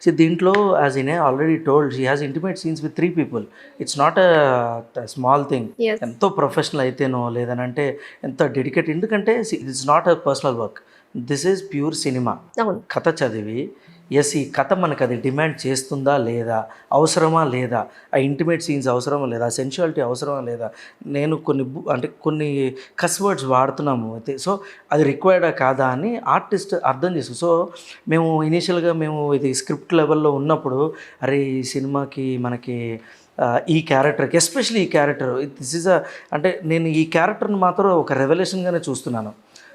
So దీంట్లో as in already told she has intimate scenes with 3 people. It's not a small thing. Yes. ఎంతో professional అయితేనో లేదనంటే ఎంత dedicate, ఎందుకంటే it's not a personal work, this is pure cinema. అవును. కథ చదివి yes ఈ కథ మనకు అది డిమాండ్ చేస్తుందా లేదా, అవసరమా లేదా, ఆ ఇంటిమేట్ సీన్స్ అవసరమా లేదా, సెన్షువాలిటీ అవసరమా లేదా, నేను అంటే కొన్ని కస్ వర్డ్స్ వాడుతున్నాము అయితే సో అది రిక్వైర్డా కాదా అని ఆర్టిస్ట్ అర్థం చేసుకో. సో మేము ఇనీషియల్గా మేము ఇది స్క్రిప్ట్ లెవెల్లో ఉన్నప్పుడు అరే ఈ సినిమాకి మనకి ఈ క్యారెక్టర్కి ఎస్పెషల్లీ ఈ క్యారెక్టర్ దిస్ ఈజ్ అంటే నేను ఈ క్యారెక్టర్ని మాత్రం ఒక రెవల్యూషన్గానే చూస్తున్నాను.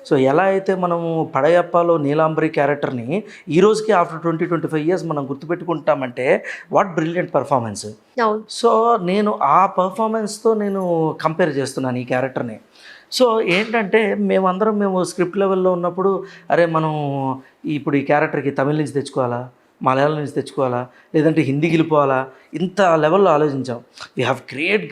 సో ఎలా అయితే మనము పడయప్పలో నీలాంబరి క్యారెక్టర్ని ఈ రోజుకి ఆఫ్టర్ 20-25 years మనం గుర్తుపెట్టుకుంటామంటే వాట్ బ్రిలియంట్ పర్ఫార్మెన్స్. అవును. సో నేను ఆ పర్ఫార్మెన్స్తో నేను కంపేర్ చేస్తున్నాను ఈ క్యారెక్టర్ని. సో ఏంటంటే మేము స్క్రిప్ట్ లెవెల్లో ఉన్నప్పుడు అరే మనం ఇప్పుడు ఈ క్యారెక్టర్కి తమిళ నుంచి తెచ్చుకోవాలా, మలయాళం నుంచి తెచ్చుకోవాలా, లేదంటే హిందీకి వెళ్ళిపోవాలా, ఇంత లెవెల్లో ఆలోచించాం. We have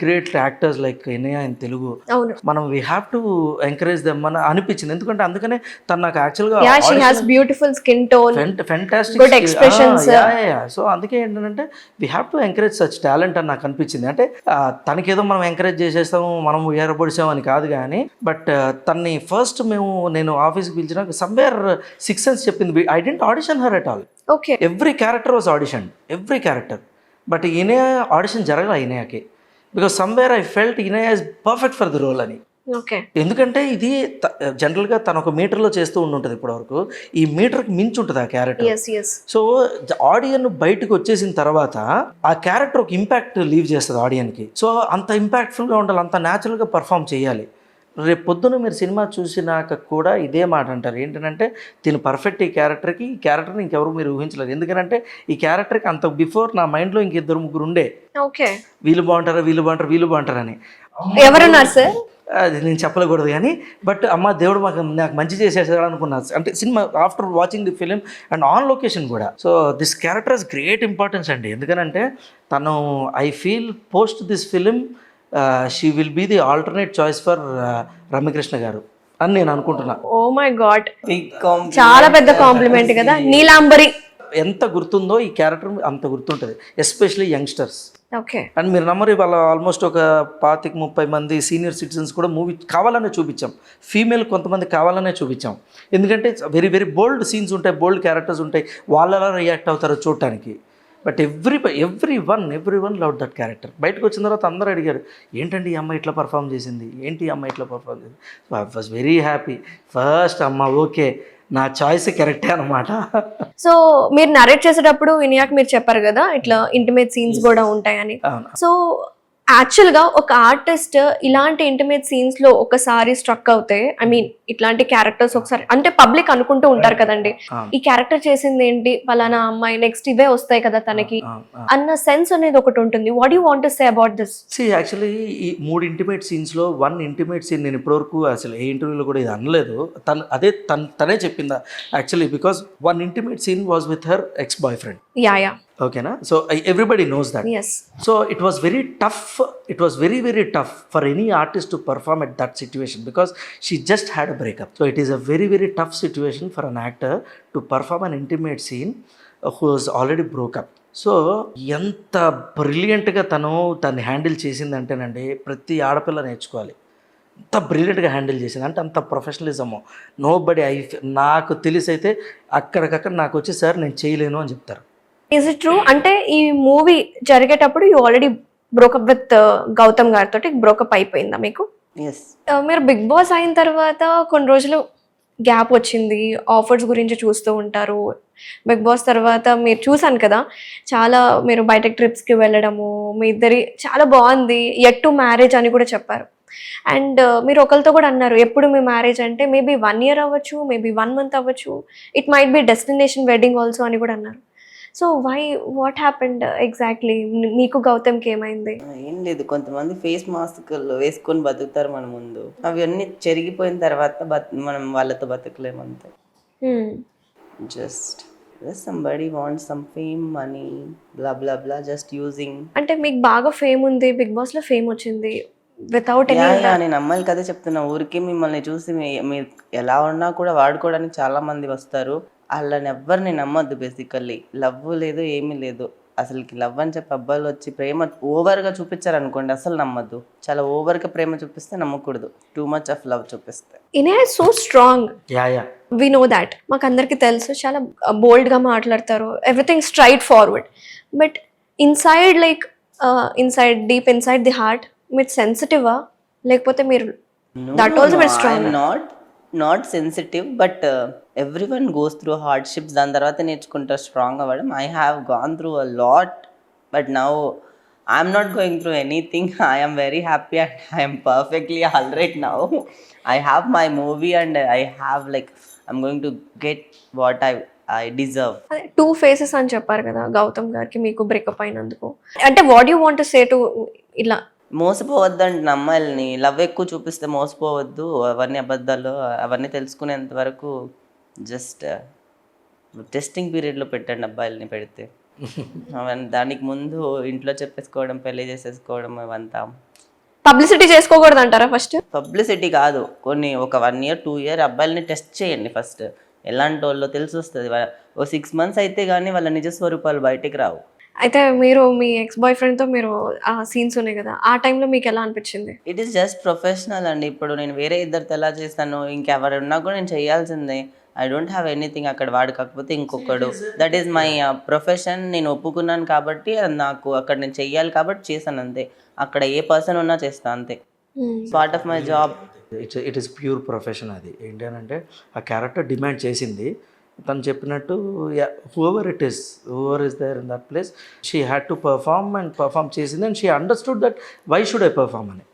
great actors like ఎన్నయ్య ఇన్ తెలుగు. అవును. మనం we have to encourage them అని అనిపించింది. ఎందుకంటే అందుకనే తను నాకు యాక్చువల్గా Yeah, she has beautiful skin tone, fantastic good expressions. So అందుకే ఏంటంటే we have to encourage such talent అని నాకు అనిపించింది. అంటే తనకేదో మనం ఎంకరేజ్ చేసేస్తాము, మనం ఉయ్యారపడిసాం అని కాదు కానీ, బట్ తన్ని ఫస్ట్ నేను ఆఫీస్కి పిలిచినాక సమ్వేర్ 6 cents చెప్పింది. I didn't audition her at all. Okay. Every character was audition, every character. But ఈయన ఆడిషన్ జరగల ఈయనకి, బికాస్ సమ్వేర్ ఐ ఫెల్ట్ ఈయన is perfect for the role అని. Okay. ఎందుకంటే ఇది జనరల్గా తను ఒక మీటర్లో చేస్తూ ఉంటుంది ఇప్పటివరకు, ఈ మీటర్కి మించి ఉంటుంది ఆ క్యారెక్టర్. Yes. సో ఆడియన్ బయటకు వచ్చేసిన తర్వాత ఆ క్యారెక్టర్ ఒక ఇంపాక్ట్ లీవ్ చేస్తుంది ఆడియన్కి. సో అంత ఇంపాక్ట్ఫుల్గా ఉండాలి, అంత న్యాచురల్గా పర్ఫామ్ చేయాలి. రేపు పొద్దున మీరు సినిమా చూసినాక కూడా ఇదే మాట అంటారు, ఏంటంటే తిను పర్ఫెక్ట్ ఈ క్యారెక్టర్ని ఇంకెవరు మీరు ఊహించలేరు. ఎందుకంటే ఈ క్యారెక్టర్కి అంత బిఫోర్ నా మైండ్లో ఇంక 2-3 ఉండే, Okay. వీళ్ళు బాగుంటారని. ఎవరున్నారు సార్? అది నేను చెప్పకూడదు కానీ, బట్ అమ్మ దేవుడు నాకు మంచి చేసేసాడు అనుకున్నా. అంటే cinema after watching the film and on location కూడా. So this character is great importance అండి. ఎందుకంటే తను I feel post this film she will be the alternate choice for Ramya Krishna garu అని నేను అనుకుంటున్నా. ఓ మై గాడ్, చాలా పెద్ద కాంప్లిమెంట్ కదా. నీలాంబరి ఎంత గుర్తుందో ఈ క్యారెక్టర్ అంత గుర్తుంటుంది, ఎస్పెషలీ యంగ్స్టర్స్. ఓకే. అండ్ మీరు నమ్మరు, వాళ్ళ ఆల్మోస్ట్ ఒక 25-30 మంది సీనియర్ సిటిజన్స్ కూడా మూవీ కావాలనే చూపించాం, ఫీమేల్ కొంతమంది కావాలనే చూపించాం. ఎందుకంటే వెరీ బోల్డ్ సీన్స్ ఉంటాయి, బోల్డ్ క్యారెక్టర్స్ ఉంటాయి, వాళ్ళు ఎలా రియాక్ట్ అవుతారో చూడటానికి. But every one love that character. బయటకు వచ్చిన తర్వాత అందరూ అడిగారు ఏంటండి ఈ అమ్మాయి ఇట్లా పర్ఫామ్ చేసింది, ఏంటి ఈ అమ్మాయి ఇట్లా పర్ఫామ్ చేసింది. So I was very happy. First అమ్మ ఓకే, నా చాయిస్ కరెక్టే అనమాట. సో మీరు నరేట్ చేసేటప్పుడు వినియాక్ మీరు చెప్పారు కదా ఇట్లా ఇంటిమేట్ సీన్స్ కూడా ఉంటాయని. సో యాక్చువల్గా ఒక ఆర్టిస్ట్ ఇలాంటి ఇంటిమేట్ సీన్స్ లో ఒకసారి స్ట్రక్ అవుతే, ఐ మీన్ ఇట్లాంటి క్యారెక్టర్స్ ఒకసారి అంటే పబ్లిక్ అనుకుంటూ ఉంటారు కదండి, ఈ క్యారెక్టర్ చేసింది ఏంటి ఫలానా అమ్మాయి, నెక్స్ట్ ఇవే వస్తాయి కదా తనకి అన్న సెన్స్ అనేది ఒకటి ఉంటుంది. What you want to say about this? Actually ఈ 3 ఇంటిమేట్ సీన్స్లో 1 ఇంటిమేట్ సీన్ నేను ఇప్పటివరకు అసలు ఏ ఇంటర్వ్యూలో కూడా ఇది అనలేదు. తనే చెప్పిందా actually, because 1 intimate scene was with her ex boyfriend. Yeah. ఓకేనా? So everybody knows that. Yes. So it was very tough, it was very tough for any artist to perform at that situation because she just had a breakup. So it is a very tough situation for an actor to perform an intimate scene who was already broke up. So ఎంత బ్రిలియంట్గా తను handle చేసిందంటేనండి ప్రతి ఆడపిల్ల నేర్చుకోవాలి. అంత బ్రిలియంట్గా handle చేసింది అంటే అంత ప్రొఫెషనలిజము. నోబడి నాకు తెలిసైతే అక్కడికక్కడ నాకు వచ్చి సార్ నేను చేయలేను అని చెప్తారు. Is it true? అంటే ఈ మూవీ జరిగేటప్పుడు you already broke up with Gautam గారితో బ్రోకప్ అయిపోయిందా మీకు? మీరు బిగ్ బాస్ అయిన తర్వాత కొన్ని రోజులు గ్యాప్ వచ్చింది, ఆఫర్స్ గురించి చూస్తూ ఉంటారు. బిగ్ బాస్ తర్వాత మీరు చూసాను కదా, చాలా మీరు బయటకు ట్రిప్స్కి వెళ్ళడము, మీ ఇద్దరి చాలా బాగుంది, ఎట్ టు మ్యారేజ్ అని కూడా చెప్పారు. అండ్ మీరు ఒకరితో కూడా అన్నారు ఎప్పుడు మీ మ్యారేజ్ అంటే మేబీ 1 year అవ్వచ్చు, మేబీ 1 month అవ్వచ్చు, it might be destination wedding also అని కూడా అన్నారు. So what happened exactly? మీకు గౌతమ్కి ఏమైంది? ఏం లేదు, కొంతమంది ఫేస్ మాస్క్లు వేసుకొని బతుకుతారు మన ముందు, అవన్నీ చెరిగిపోయిన తర్వాత మనం వాళ్ళతో బతకలేమంతే. Just somebody wants some fame, money, blah blah blah, just using. అంటే మీకు బాగా ఫేమ్ ఉంది, బిగ్ బాస్ లో ఫేమ్ వచ్చింది వితౌట్ ఎనీ. నేను అమ్మాయిలు కదే చెప్తున్నా, ఊరికే మిమ్మల్ని చూసి మీరు ఎలా ఉన్నా కూడా వాడుకోవడానికి చాలా మంది వస్తారు. వాళ్ళని ఎవరిని నమ్మొద్దు. బేసికల్లీ లవ్ లేదు, ఏమీ లేదు. అసలుకి లవ్ అని చెప్పి అబ్బాయిలు వచ్చి ప్రేమ ఓవర్గా చూపించారు అనుకోండి, అసలు నమ్మద్దు. చాలా ఓవర్గా ప్రేమ చూపిస్తే నమ్మకూడదు, టూ మచ్ ఆఫ్ లవ్ చూపిస్తే. Inaya so strong, yeah yeah we know that, మాకు అందరికి తెలుసు. చాలా బోల్డ్గా మాట్లాడతారు, everything straightforward. But inside like inside deep inside the heart మీరు సెన్సిటివా, లేకపోతే మీరు that also very strong? Not sensitive, but everyone goes through hardships. దాని తర్వాత నేర్చుకుంటారు స్ట్రాంగ్ అవ్వడం. I have gone through a lot, but now I'm not going through anything. I'm very happy and I'm perfectly all right now. I have my movie and I have like I'm going to get what I deserve. అదే 2 faces అని చెప్పారు కదా గౌతమ్ గారికి మీకు breakup అయినందుకు. అంటే what you want to say to ఇలా మోసపోవద్దండి అమ్మాయిలని. లవ్ ఎక్కువ చూపిస్తే మోసపోవద్దు. అవన్నీ అబద్ధాలు, అవన్నీ తెలుసుకునేంత వరకు జస్ట్ టెస్టింగ్ పీరియడ్లో పెట్టండి అబ్బాయిలని. పెడితే అవన్నీ దానికి ముందు ఇంట్లో చెప్పేసుకోవడం, పెళ్లి చేసేసుకోవడం, అవంతా పబ్లిసిటీ చేసుకోకూడదు అంటారా ఫస్ట్? పబ్లిసిటీ కాదు, కొన్ని ఒక 1 year 2 year అబ్బాయిలని టెస్ట్ చేయండి ఫస్ట్. ఎలాంటి వాళ్ళో తెలిసి వస్తుంది. ఓ 6 months అయితే కానీ వాళ్ళ నిజ స్వరూపాలు బయటికి రావు. అయితే మీరు మీ ఎక్స్ బాయ్ ఫ్రెండ్తో మీరు ఆ సీన్స్ ఉన్నాయి కదా, ఆ టైంలో మీకు ఎలా అనిపించింది? ఇట్ ఈస్ జస్ట్ ప్రొఫెషనల్ అండి. ఇప్పుడు నేను వేరే ఇద్దరితో ఎలా చేస్తాను, ఇంకెవరున్నా కూడా నేను చేయాల్సిందే. ఐ డోంట్ హ్యావ్ ఎనీథింగ్ అక్కడ. వాడు కాకపోతే ఇంకొకడు. That is my profession. నేను ఒప్పుకున్నాను కాబట్టి అది నాకు అక్కడ నేను చెయ్యాలి కాబట్టి చేశాను అంతే. అక్కడ ఏ పర్సన్ ఉన్నా చేస్తాను అంతే. Part of my job. It is pure profession. అది ఏంటి అని అంటే ఆ క్యారెక్టర్ డిమాండ్ చేసింది. తను చెప్పినట్టు whoever is there in that place she had to perform చేసింది. And she understood that why should I perform అని.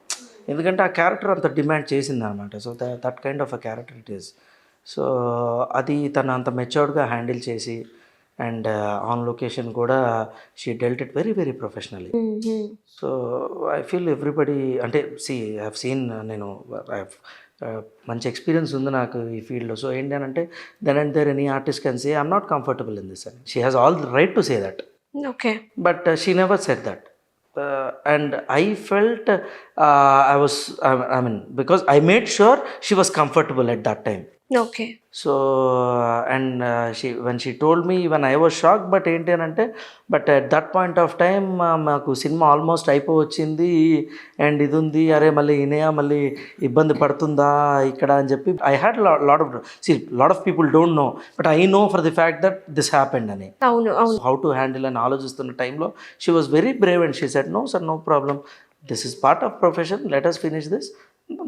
ఎందుకంటే ఆ క్యారెక్టర్ అంత డిమాండ్ చేసింది అనమాట. So that kind of a character it is. So అది తను అంత మెచ్యూర్డ్గా హ్యాండిల్ చేసి అండ్ ఆన్ లొకేషన్ కూడా she dealt it very very professionally. So I feel everybody అంటే ఐ హ్యావ్ సీన్, నేను మంచి ఎక్స్పీరియన్స్ ఉంది నాకు ఈ ఫీల్డ్లో. సో ఏంటి అని అంటే then and there any artist can say I'm not comfortable in this అని. She has all the right to say that, okay, but she never said that. And I felt I mean because I made sure she was comfortable at that time. Okay. So and when she told me, even I was shocked. But ఏంటి అని అంటే but at that point of time మాకు cinema almost అయిపోవచ్చింది and ఇది ఉంది, అరే మళ్ళీ ఇనయా మళ్ళీ ఇబ్బంది పడుతుందా ఇక్కడ అని చెప్పి I had lot of people don't know, but I know for the fact that this happened అని. అవును అవును. హౌ టు హ్యాండిల్ అని ఆలోచిస్తున్న టైంలో she was very brave and she said, no sir, no problem, this is part of profession, let us finish this,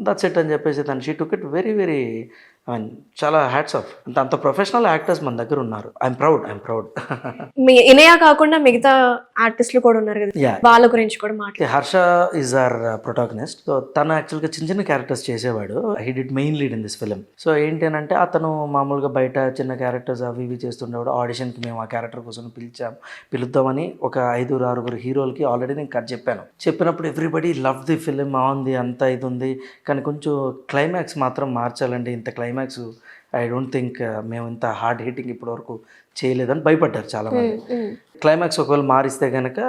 that's it అని చెప్పేసి తను she took it very very, I mean చాలా hats off. అంత professional actors మన దగ్గర ఉన్నారు. I'm proud. మీ ఇనయా కాకుండా మిగతా ఆర్టిస్టులు కూడా ఉన్నారు కదా, Yeah. వాళ్ళ గురించి కూడా మాట్లాడు. Harsha is our protagonist. So తను యాక్చువల్గా చిన్న చిన్న క్యారెక్టర్స్ చేసేవాడు. He did main lead in this film. So ఏంటి అని అంటే అతను మామూలుగా బయట చిన్న క్యారెక్టర్స్ అవి ఇవి చేస్తుండేవాడు. ఆడిషన్కి మేము ఆ క్యారెక్టర్ కోసం పిలుద్దామని ఒక 5-6 హీరోలకి ఆల్రెడీ నేను కట్ చెప్పినప్పుడు everybody love the film, on అంతా ఇది ఉంది, కానీ కొంచెం క్లైమాక్స్ మాత్రం మార్చాలండి. ఇంత క్లైమాక్స్ ఐ డోంట్ థింక్ మేము ఇంత హార్డ్ హిట్టింగ్ ఇప్పటివరకు చేయలేదని భయపడ్డారు చాలామంది. క్లైమాక్స్ ఒకవేళ మారిస్తే కనుక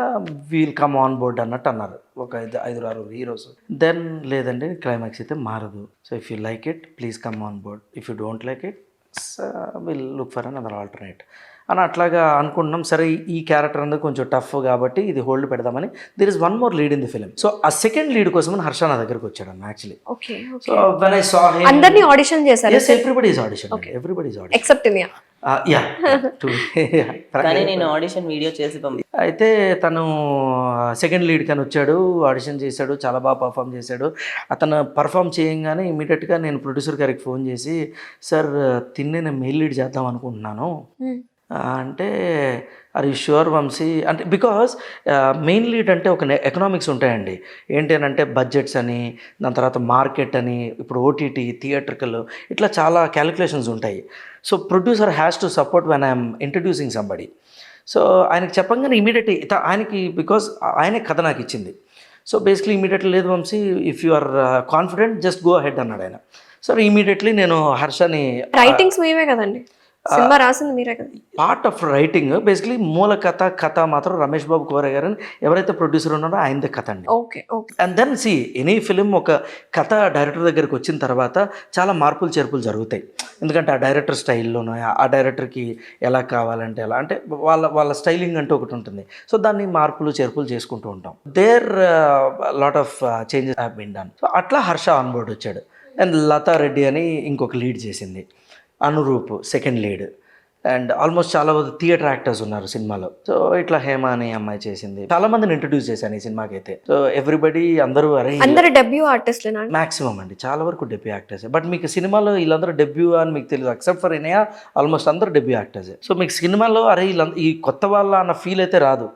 వీల్ కమ్ ఆన్ బోర్డ్ అన్నట్టు అన్నారు ఒక 5-6 హీరోస్. దెన్ లేదండి, క్లైమాక్స్ అయితే మారదు. So if you like it please come on board, if you don't like it will look for another alternate అని అట్లాగా అనుకుంటున్నాం. సరే ఈ క్యారెక్టర్ అనేది కొంచెం టఫ్ కాబట్టి ఇది హోల్డ్ పెడదామని. There is one more lead in the film. So ఆ సెకండ్ లీడ్ కోసం హర్ష నా దగ్గరకు వచ్చాడు అన్న actually. Okay. So when I saw him, అందరినీ ఆడిషన్ చేశారు? yes, everybody is audition. Except Inaya. Yeah. కానీ నేను ఆడిషన్ వీడియో చేసి అయితే తను సెకండ్ లీడ్ కని వచ్చాడు, ఆడిషన్ చేశాడు, చాలా బాగా పర్ఫామ్ చేశాడు. అతను పర్ఫామ్ చేయంగానే ఇమీడియట్గా నేను ప్రొడ్యూసర్ గారికి ఫోన్ చేసి, సార్ నేను మెయిల్ లీడ్ చేద్దాం అనుకుంటున్నాను అంటే, ఆర్ యూ ష్యూర్ వంశీ అంటే, బికాస్ మెయిన్ లీడ్ అంటే ఒక ఎకనామిక్స్ ఉంటాయండి. ఏంటి అని అంటే బడ్జెట్స్ అని, దాని తర్వాత మార్కెట్ అని, ఇప్పుడు ఓటీటీ, థియేట్రికల్, ఇట్లా చాలా క్యాలిక్యులేషన్స్ ఉంటాయి. So producer has to support when I'm introducing somebody. So ఆయనకి చెప్పంగానే ఇమీడియట్లీ ఆయనకి, బికాస్ ఆయనే కథ నాకు ఇచ్చింది. సో బేసిక్లీ ఇమీడియట్లీ, లేదు Vamshi, if you are confident just go ahead అన్నాడు ఆయన. సో ఇమీడియట్లీ నేను హర్షని, రైటింగ్స్ మీవే కదండి? సినిమా రాసింది మీరే కదా. పార్ట్ ఆఫ్ రైటింగ్ బేసిక్లీ మూల కథ మాత్రం రమేష్ బాబు కోరే గారు ఎవరైతే ప్రొడ్యూసర్ ఉన్నారో ఆయనదే కథ అండి. Okay okay. And then see any film ఒక కథ డైరెక్టర్ దగ్గరికి వచ్చిన తర్వాత చాలా మార్పులు చేర్పులు జరుగుతాయి. ఎందుకంటే ఆ డైరెక్టర్ స్టైల్లోనో ఆ డైరెక్టర్కి ఎలా కావాలంటే ఎలా అంటే వాళ్ళ స్టైలింగ్ అంటూ ఒకటి ఉంటుంది. సో దాన్ని మార్పులు చేర్పులు చేసుకుంటూ ఉంటాం. There lot of changes have been done. So అట్లా హర్ష ఆన్ బోర్డ్ వచ్చాడు. అండ్ లతా రెడ్డి అని ఇంకొక లీడ్ చేసింది, Anurup second lead, and almost చాలా మంది థియేటర్ యాక్టర్స్ ఉన్నారు సినిమాలో. సో ఇట్లా హేమ అనే అమ్మాయి చేసింది. చాలా మందిని ఇంట్రడ్యూస్ చేశాను ఈ సినిమాకి అయితే. సో ఎవ్రీబడి అందరూ అందరు డెబ్యూ ఆర్టిస్ట్లేనా? మాక్సిమం అండి, చాలా వరకు డెబ్యూ యాక్టర్స్. బట్ మీకు సినిమాలో వీళ్ళందరూ డెబ్యూ అని మీకు తెలియదు, ఎక్సెప్ట్ ఫర్ ఇనయా ఆల్మోస్ట్ అందరూ డెబ్యూ యాక్టర్స్. సో మీకు సినిమాలో అరే ఈ కొత్త వాళ్ళ అన్న ఫీల్ అయితే రాదు.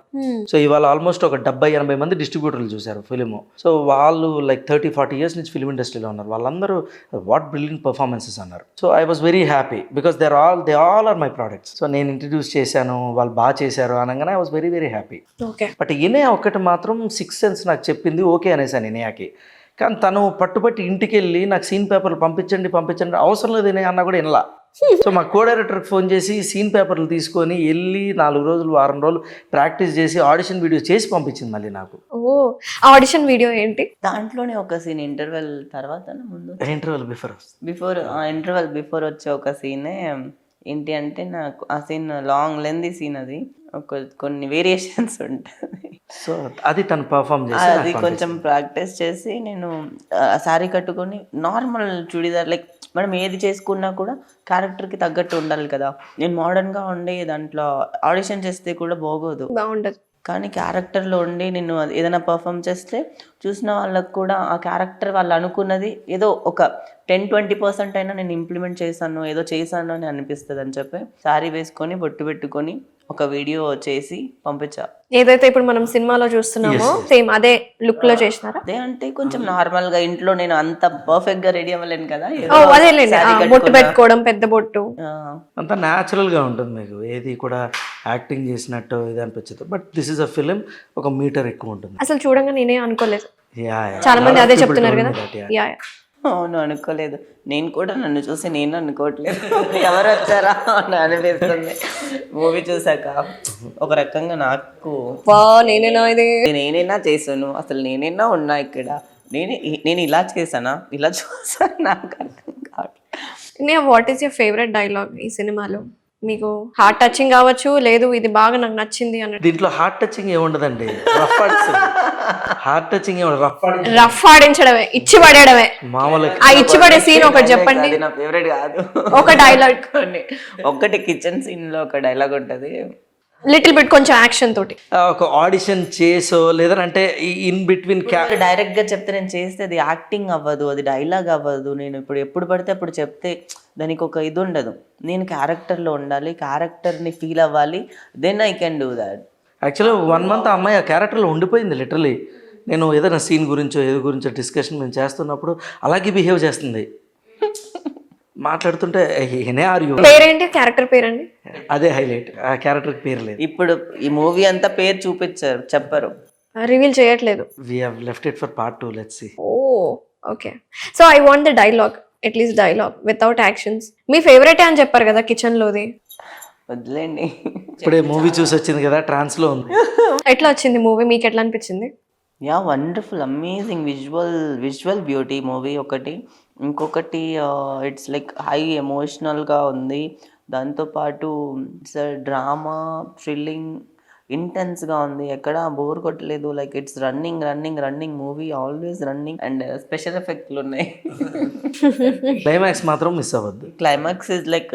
సో ఇవాళ ఆల్మోస్ట్ ఒక 70-80 మంది డిస్ట్రిబ్యూటర్లు చూశారు ఫిలిము. సో వాళ్ళు లైక్ 30-40 ఇయర్స్ నుంచి ఫిలిం ఇండస్ట్రీలో ఉన్నారు. వాళ్ళందరూ వాట్ బ్రిలియంట్ పర్ఫార్మెన్సెస్ అన్నారు. So I was very happy because they all are my products. So నేను ఇంట్రడ్యూస్ చేశాను, వాళ్ళు బాగా చేశారు అనగానే I was very very happy. Okay. But Inaya ఒక్కటి మాత్రం 6th సెన్స్ నాకు చెప్పింది ఓకే అనేసాను ఇనయాకి. కానీ తను పట్టుబట్టి ఇంటికి వెళ్ళి నాకు సీన్ పేపర్లు పంపించండి అవసరం లేదు ఇనయా అన్నా కూడా వినలా. సో మా కో డైరెక్టర్కి ఫోన్ చేసి సీన్ పేపర్లు తీసుకొని వెళ్ళి 4 రోజులు 1 రోజులు ప్రాక్టీస్ చేసి ఆడిషన్ వీడియో చేసి పంపించింది మళ్ళీ నాకు. ఓ ఆడిషన్ వీడియో ఏంటి? దాంట్లోనే ఒక సీన్ ఇంటర్వెల్ తర్వాత ముందు ఇంటర్వెల్ ఇంటర్వెల్ బిఫోర్ వచ్చే ఒక సీనే ఏంటి అంటే, నాకు ఆ సీన్ లాంగ్ లెంత్ సీన్, అది కొన్ని వేరియేషన్స్ ఉంటుంది. సో అది తను పర్ఫామ్ చేసి అది కొంచెం ప్రాక్టీస్ చేసి నేను శారీ కట్టుకొని నార్మల్ చుడిదార్ లైక్ మనం ఏది చేసుకున్నా కూడా క్యారెక్టర్కి తగ్గట్టు ఉండాలి కదా. నేను మోడర్న్గా ఉండి దాంట్లో ఆడిషన్ చేస్తే కూడా బాగుండదు. కానీ క్యారెక్టర్లో ఉండి నేను ఏదైనా పర్ఫామ్ చేస్తే చూసిన వాళ్ళకు కూడా ఆ క్యారెక్టర్ వాళ్ళు అనుకున్నది ఏదో ఒక 10-20% అయినా నేను ఇంప్లిమెంట్ చేశాను, ఏదో చేశాను అని అనిపిస్తుంది అని చెప్పి శారీ వేసుకొని బొట్టు పెట్టుకొని ఒక వీడియో చేసి పంపించా. ఏదైతే ఇప్పుడు మనం సినిమాలో చూస్తున్నామో సేమ్ అదే లుక్ లో చేసినారా? అదే అంటే కొంచెం నార్మల్ గా ఇంట్లో నేను అంత పర్ఫెక్ట్ గా రెడీ అవ్వలేను కదా. అదేలేండి, బొట్టు పెట్టుకోవడం, పెద్ద బొట్టు అంతా న్యాచురల్ గా ఉంటుంది. మీకు ఏది కూడా యాక్టింగ్ చేసినట్టు ఇది అనిపించదు. But this is a film, ఒక మీటర్ ఎక్కువ ఉంటుంది. అసలు చూడంగా నేనే అనుకోలేదు. చాలా మంది అదే చెప్తున్నారు కదా. అవును, అనుకోలేదు నేను కూడా. నన్ను చూసి నేను అనుకోవట్లేదు ఎవరు వచ్చారా అని అనిపిస్తుంది మూవీ చూసాక. ఒక రకంగా నాకు నేనైనా చేశాను, అసలు నేనైనా ఉన్నా ఇక్కడ, నేను ఇలా చేశానా, ఇలా చూసాను, నాకు అర్థం కావట్లేదు. What is your favourite dialogue ఈ సినిమాలో? మీకు హార్ట్ టచింగ్ కావచ్చు, లేదు ఇది బాగా నాకు నచ్చింది అన్నట్టు. దీంట్లో హార్ట్ టచింగ్ ఏముండదండి, హార్ట్ టచింగ్ రఫ్ ఆడించడమే, ఇచ్చి పడేయడమే. మామూలు ఆ ఇచ్చి పడే సీన్ ఒకటి చెప్పండి. నా ఫేవరెట్ కాదు, ఒక డైలాగ్. ఒకటి కిచెన్ సీన్ లో ఒక డైలాగ్ ఉంటది, లిటిల్ బిట్ కొంచెం యాక్షన్ తోటి. ఒక ఆడిషన్ చేసో లేదంటే ఇన్ బిట్వీన్ డైరెక్ట్ గా చెప్తే నేను చేస్తే అది యాక్టింగ్ అవ్వదు, అది డైలాగ్ అవ్వదు. నేను ఇప్పుడు ఎప్పుడు పడితే అప్పుడు చెప్తే దానికి ఒక ఇది ఉండదు. నేను క్యారెక్టర్లో ఉండాలి, క్యారెక్టర్ని ఫీల్ అవ్వాలి, then I can do that. యాక్చువల్గా 1 month ఆ అమ్మాయి ఆ క్యారెక్టర్లో ఉండిపోయింది లిటరలీ. నేను ఏదైనా సీన్ గురించో ఏదో గురించో డిస్కషన్ మేము చేస్తున్నప్పుడు అలాగే బిహేవ్ చేస్తుంది. మాట్లాడుతుంటే పేరేంటి, క్యారెక్టర్ పేరండి? అదే హైలైట్, ఆ క్యారెక్టర్ పేరు లేదు. ఇప్పుడు ఈ మూవీ అంతా పేరు చూపించారు, చెప్పరు, రివీల్ చేయట్లేదు. We have left it for part 2. Let's see. Oh okay. So I want the dialogue, at least dialogue without actions. మీ ఫేవరెట్ అని చెప్పారు కదా కిచెన్ లోది. వదిలేండి, ఇప్పుడే మూవీ చూసి వచ్చింది కదా, ట్రాన్స్ లో ఉంది. ఎట్లా వచ్చింది మూవీ, మీకు ఎట్లా అనిపించింది? Yeah wonderful, amazing visual beauty movie ఒకటి. ఇంకొకటి ఇట్స్ లైక్ హై ఎమోషనల్గా ఉంది. దాంతోపాటు ఇట్స్ డ్రామా, థ్రిల్లింగ్, ఇంటెన్స్గా ఉంది, ఎక్కడ బోర్ కొట్టలేదు. Like it's running movie, always running. And special ఎఫెక్ట్లు ఉన్నాయి. క్లైమాక్స్ మాత్రం మిస్ అవ్వద్దు. Climax is like